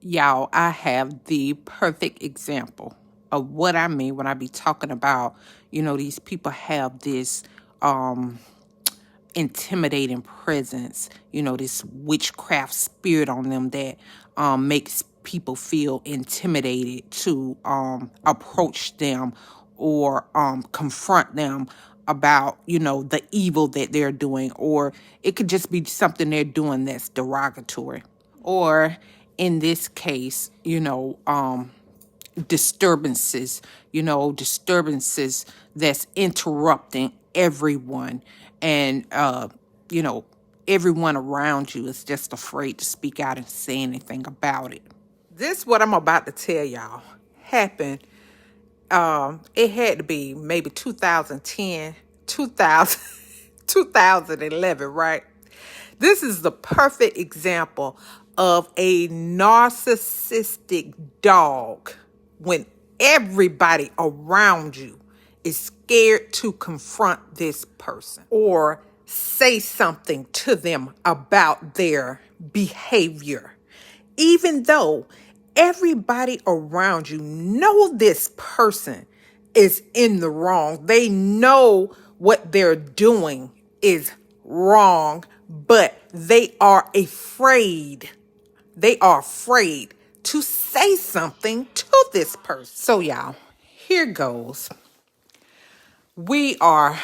Y'all, I have the perfect example of what I mean when I be talking about, these people have this intimidating presence, this witchcraft spirit on them that makes people feel intimidated to approach them or confront them about, the evil that they're doing, or it could just be something they're doing that's derogatory. Or in this case, disturbances, disturbances that's interrupting everyone. And, you know, everyone around you is just afraid to speak out and say anything about it. This, what I'm about to tell y'all, happened. It had to be maybe 2010, 2000, 2011, right? This is the perfect example of a narcissistic dog when everybody around you is scared to confront this person or say something to them about their behavior. Even though everybody around you know this person is in the wrong. They know what they're doing is wrong, but they are afraid. They are afraid to say something to this person. So y'all, here goes. We are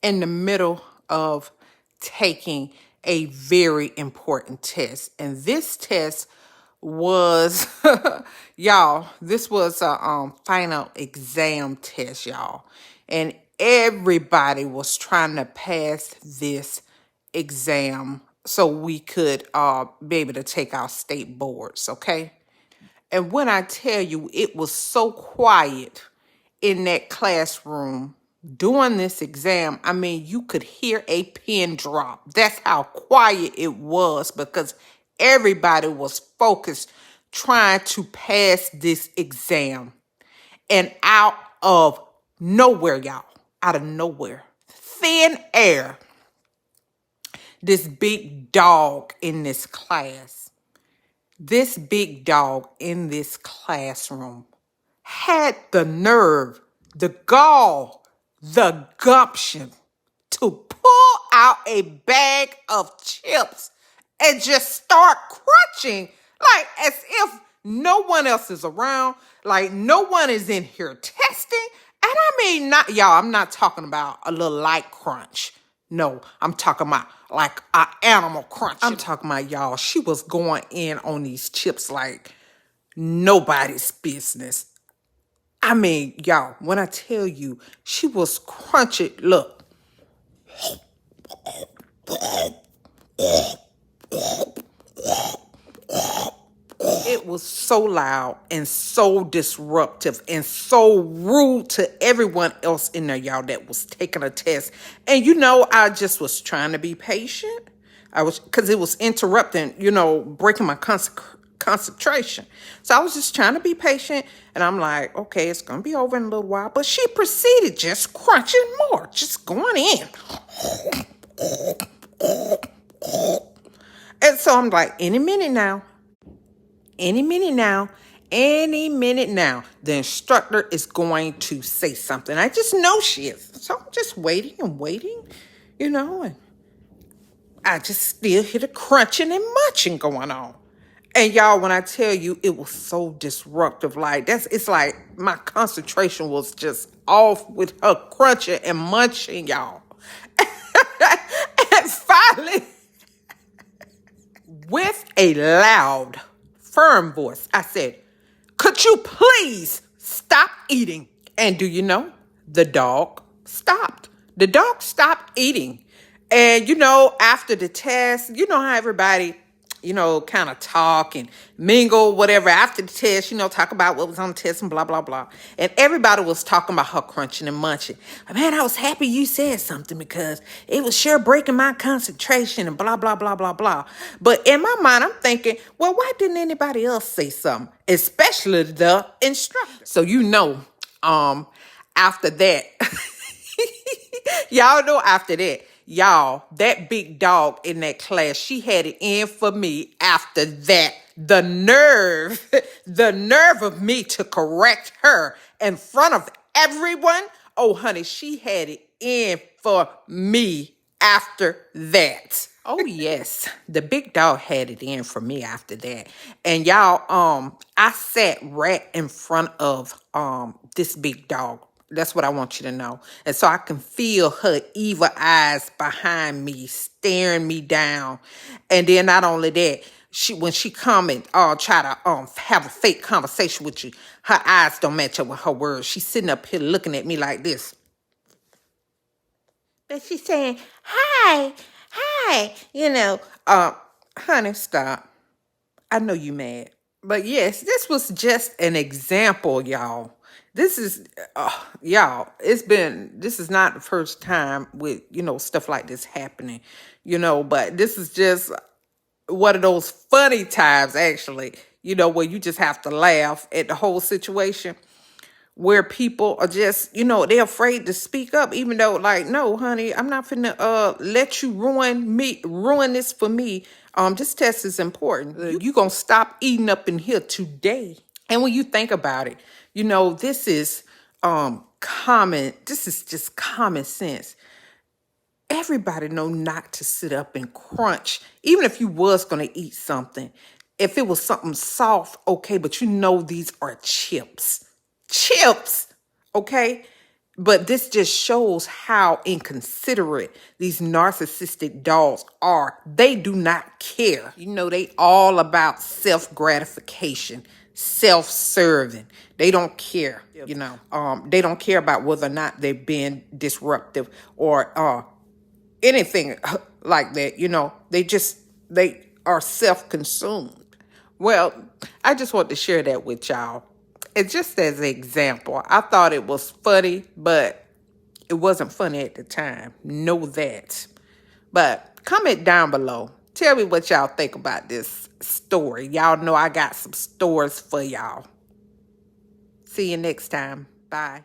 in the middle of taking a very important test. And this test was, y'all, this was a final exam test, y'all. And everybody was trying to pass this exam so we could be able to take our state boards, okay? And when I tell you it was so quiet in that classroom during this exam, I mean, you could hear a pin drop. That's how quiet it was because everybody was focused trying to pass this exam. And out of nowhere, y'all, out of nowhere, thin air, this big dog in this class, this big dog in this classroom had the nerve, the gall, the gumption to pull out a bag of chips and just start crunching like as if no one else is around, like no one is in here testing. And I mean, not y'all, I'm not talking about a little light crunch. No, I'm talking about like an animal crunch. I'm talking about, y'all, she was going in on these chips like nobody's business. I mean, y'all, when I tell you she was crunching, look. It was so loud and so disruptive and so rude to everyone else in there, y'all, that was taking a test. And, I just was trying to be patient. Because it was interrupting, breaking my concentration. So I was just trying to be patient. And I'm like, okay, it's going to be over in a little while. But she proceeded just crunching more, just going in. And so I'm like, any minute now, the instructor is going to say something. I just know she is. So I'm just waiting, and I just still hear the crunching and munching going on. And y'all, when I tell you it was so disruptive, it's like my concentration was just off with her crunching and munching, y'all. And finally, with a loud, firm voice, I said, "Could you please stop eating?" And do you know? The dog stopped. The dog stopped eating. And, after the test, you know how everybody, kind of talk and mingle, whatever. After the test, talk about what was on the test and blah, blah, blah. And everybody was talking about her crunching and munching. Man, I was happy you said something because it was sure breaking my concentration and blah, blah, blah, blah, blah. But in my mind, I'm thinking, well, why didn't anybody else say something? Especially the instructor. So, after that, y'all know after that, Y'all, that big dog in that class, she had it in for me after that. The nerve, the nerve of me to correct her in front of everyone. Oh, honey, she had it in for me after that. Oh, yes. The big dog had it in for me after that. And y'all, I sat right in front of this big dog. That's what I want you to know. And so I can feel her evil eyes behind me, staring me down. And then not only that, when she come and try to have a fake conversation with you, her eyes don't match up with her words. She's sitting up here looking at me like this. But she's saying, hi, honey, stop. I know you mad. But yes, this was just an example, y'all. This is, y'all, this is not the first time with, stuff like this happening, but this is just one of those funny times, actually, where you just have to laugh at the whole situation, where people are just, they're afraid to speak up, even though, like, no, honey, I'm not finna let you ruin this for me. This test is important. You gonna stop eating up in here today. And when you think about it, this is just common sense. Everybody know not to sit up and crunch, even if you was gonna eat something. If it was something soft, okay, but these are chips. Chips, okay? But this just shows how inconsiderate these narcissistic dogs are. They do not care. They all about self-gratification, self-serving. They don't care, They don't care about whether or not they're being disruptive or anything like that, they are self-consumed. Well, I just want to share that with y'all. It's just as an example. I thought it was funny, but it wasn't funny at the time. Know that. But comment down below. Tell me what y'all think about this story. Y'all know I got some stories for y'all. See you next time. Bye.